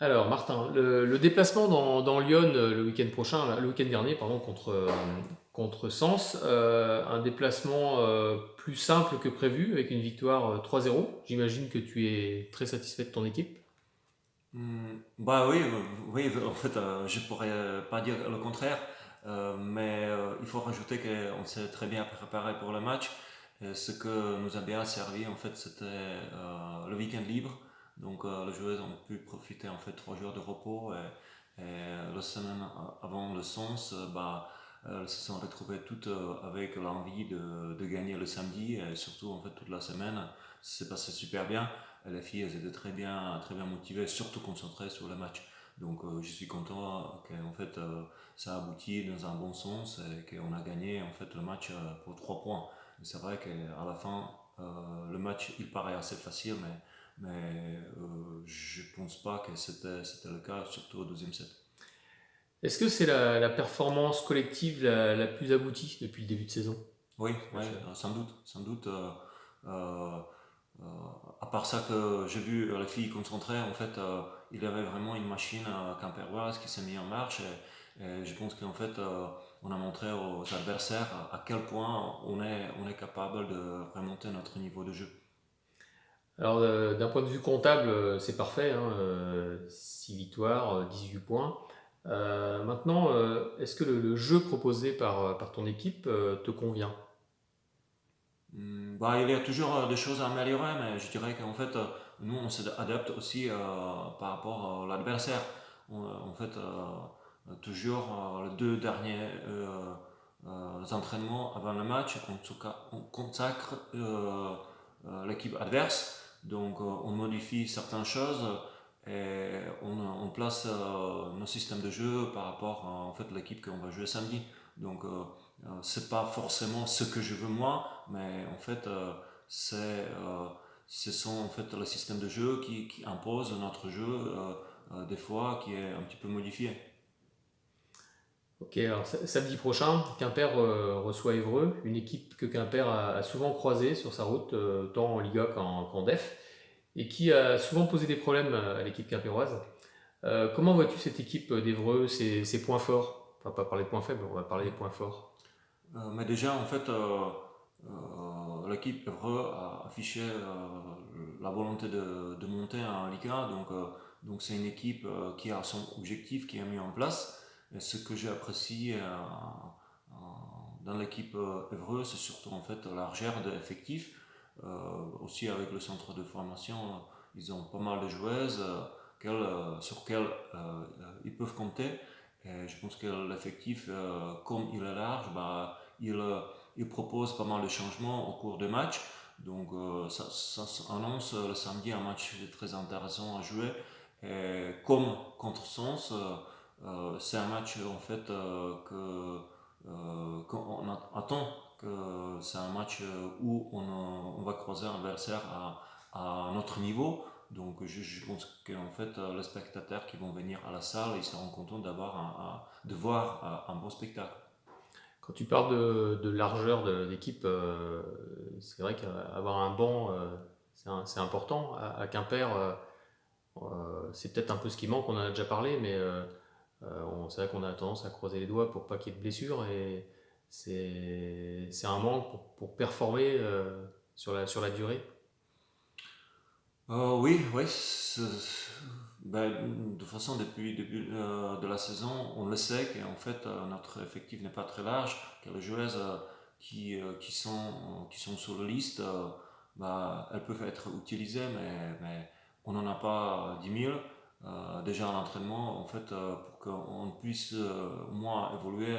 Alors, Martin, le déplacement dans Lyon le week-end prochain, le week-end dernier, pardon, contre Sens, un déplacement plus simple que prévu avec une victoire 3-0. J'imagine que tu es très satisfait de ton équipe. Bah oui, oui, en fait, je pourrais pas dire le contraire, mais il faut rajouter qu'on s'est très bien préparé pour le match. Et ce que nous a bien servi, en fait, c'était le week-end libre. Donc, les joueurs ont pu profiter, en fait, 3 jours de repos. Et la semaine avant le sens, elles se sont retrouvées toutes avec l'envie de gagner le samedi. Et surtout, en fait, toute la semaine, ça s'est passé super bien. Et les filles, elles étaient très bien motivées, surtout concentrées sur le match. Donc, je suis content qu'en fait, ça aboutit dans un bon sens et qu'on a gagné en fait le match pour 3 points. C'est vrai qu'à la fin, le match il paraît assez facile, mais je pense pas que c'était le cas, surtout au deuxième set. Est-ce que c'est la performance collective la plus aboutie depuis le début de saison? Oui, Ouais, oui, sans doute, sans doute. Euh, euh, à part ça que j'ai vu les filles concentrées, en fait, il y avait vraiment une machine quimpéroise qui s'est mise en marche et je pense qu'en fait, on a montré aux adversaires à quel point on est capable de remonter notre niveau de jeu. Alors, d'un point de vue comptable, c'est parfait, hein, 6 victoires, 18 points. Maintenant, est-ce que le jeu proposé par ton équipe te convient? Il y a toujours des choses à améliorer, mais je dirais qu'en fait, nous, on s'adapte aussi par rapport à l'adversaire. En fait, toujours les 2 derniers entraînements avant le match, en tout cas, on consacre l'équipe adverse. Donc, on modifie certaines choses et on place nos systèmes de jeu par rapport à en fait, l'équipe qu'on va jouer samedi. Donc, c'est pas forcément ce que je veux moi, mais en fait, c'est, ce sont en fait le système de jeu qui impose notre jeu, des fois, qui est un petit peu modifié. Ok, alors samedi prochain, Quimper reçoit Évreux, une équipe que Quimper a souvent croisée sur sa route, tant en Liga qu'en Def, et qui a souvent posé des problèmes à l'équipe quimpéroise. Comment vois-tu cette équipe d'Évreux, ses points forts? On va pas parler de points faibles, on va parler des points forts. Mais déjà, en fait, l'équipe Evreux a affiché la volonté de monter en Ligue 1, donc c'est une équipe qui a son objectif, qui a mis en place. Et ce que j'ai apprécié dans l'équipe Evreux, c'est surtout en fait la largeur d'effectifs. Aussi avec le centre de formation, ils ont pas mal de joueuses sur lesquelles ils peuvent compter. Et je pense que l'effectif, comme il est large, il propose pas mal de changements au cours des matchs. Donc ça annonce le samedi un match très intéressant à jouer. Et comme contre Sens, c'est un match en fait qu'on attend que c'est un match où on va croiser un adversaire à notre niveau. Donc je pense qu'en fait les spectateurs qui vont venir à la salle, ils seront contents de voir un bon spectacle. Quand tu parles de largeur d'équipe, c'est vrai qu'avoir un banc, c'est important. À Quimper, c'est peut-être un peu ce qui manque, on en a déjà parlé, mais c'est vrai qu'on a tendance à croiser les doigts pour pas qu'il y ait de blessures, et c'est un manque pour performer sur la durée. Oui, oui. De toute façon, depuis le début de la saison, on le sait qu'en fait, notre effectif n'est pas très large, que les joueuses qui sont sur la liste, elles peuvent être utilisées, mais on n'en a pas 10 000. Déjà en entraînement, en fait, pour qu'on puisse moins évoluer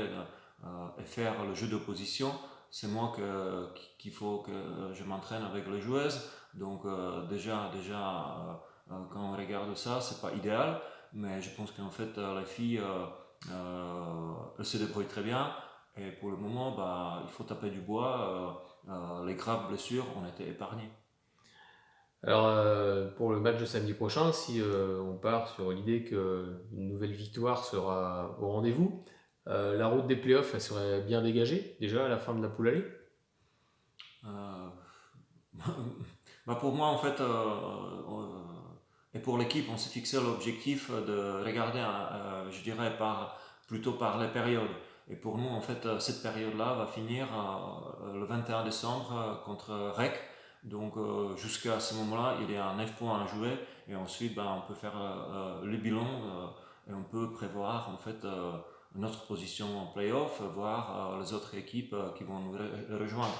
et faire le jeu d'opposition, c'est moi qu'il faut que je m'entraîne avec les joueuses. Donc quand on regarde ça, c'est pas idéal, mais je pense qu'en fait les filles, elles se débrouillent très bien. Et pour le moment, il faut taper du bois. Les graves blessures ont été épargnées. Alors, pour le match de samedi prochain, si on part sur l'idée qu'une nouvelle victoire sera au rendez-vous, la route des playoffs, elle serait bien dégagée, déjà à la fin de la poule allée. Euh, pour moi, en fait, Et pour l'équipe, on s'est fixé l'objectif de regarder, je dirais, plutôt par les périodes. Et pour nous, en fait, cette période-là va finir le 21 décembre contre REC. Donc jusqu'à ce moment-là, il y a 9 points à jouer. Et ensuite, ben, on peut faire le bilan et on peut prévoir en fait notre position en playoff, voir les autres équipes qui vont nous rejoindre.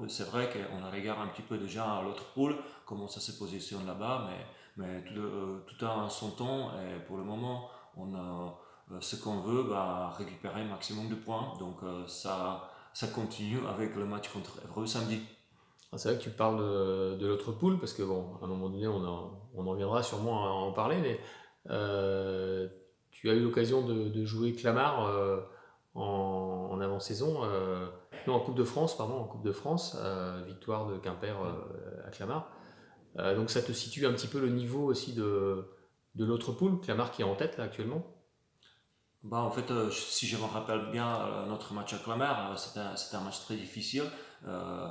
C'est vrai qu'on regarde un petit peu déjà à l'autre poule, comment ça se positionne là-bas, mais tout a son temps et pour le moment, on a ce qu'on veut, bah, récupérer un maximum de points. Donc ça continue avec le match contre Évreux samedi. Ah, c'est vrai que tu parles de l'autre poule, parce que bon, à un moment donné, on en reviendra sûrement à en parler, mais euh, tu as eu l'occasion de jouer Clamart en avant-saison, non, en Coupe de France, pardon, en Coupe de France, victoire de Quimper à Clamart. Donc ça te situe un petit peu le niveau aussi de l'autre poule, Clamart qui est en tête là actuellement. Bah, en fait, si je me rappelle bien, notre match à Clamart, c'était un match très difficile. euh,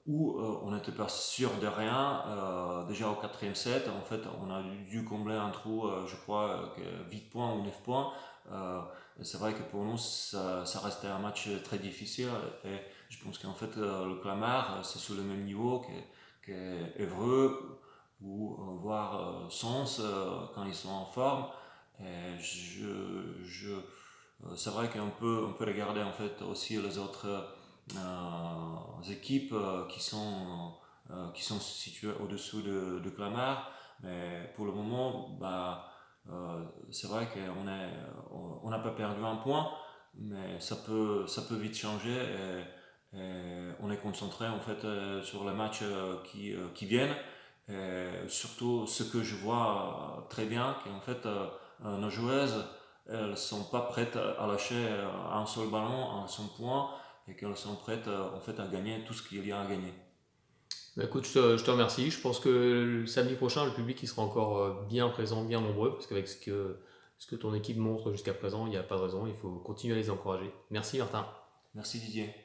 où on n'était pas sûr de rien. Déjà au quatrième set, en fait, on a dû combler un trou, je crois, 8 points ou 9 points. Euh, et c'est vrai que pour nous, ça restait un match très difficile. Et je pense qu'en fait, le Clamart, c'est sur le même niveau qu'Evreux ou voire Sens quand ils sont en forme. Et c'est vrai on peut regarder en fait aussi les autres équipes qui sont situées au-dessous de Clamart. Mais pour le moment, bah, c'est vrai on n'a pas perdu un point, mais ça peut vite changer et on est concentré en fait sur les matchs qui viennent. Et surtout, ce que je vois très bien, qu'en fait, nos joueuses, elles sont pas prêtes à lâcher un seul ballon, un seul point, et qu'elles sont prêtes en fait à gagner tout ce qu'il y a à gagner. Bah, écoute, je te remercie. Je pense que le samedi prochain, le public il sera encore bien présent, bien nombreux, parce qu'avec ce que ton équipe montre jusqu'à présent, il n'y a pas de raison, il faut continuer à les encourager. Merci Martin. Merci Didier.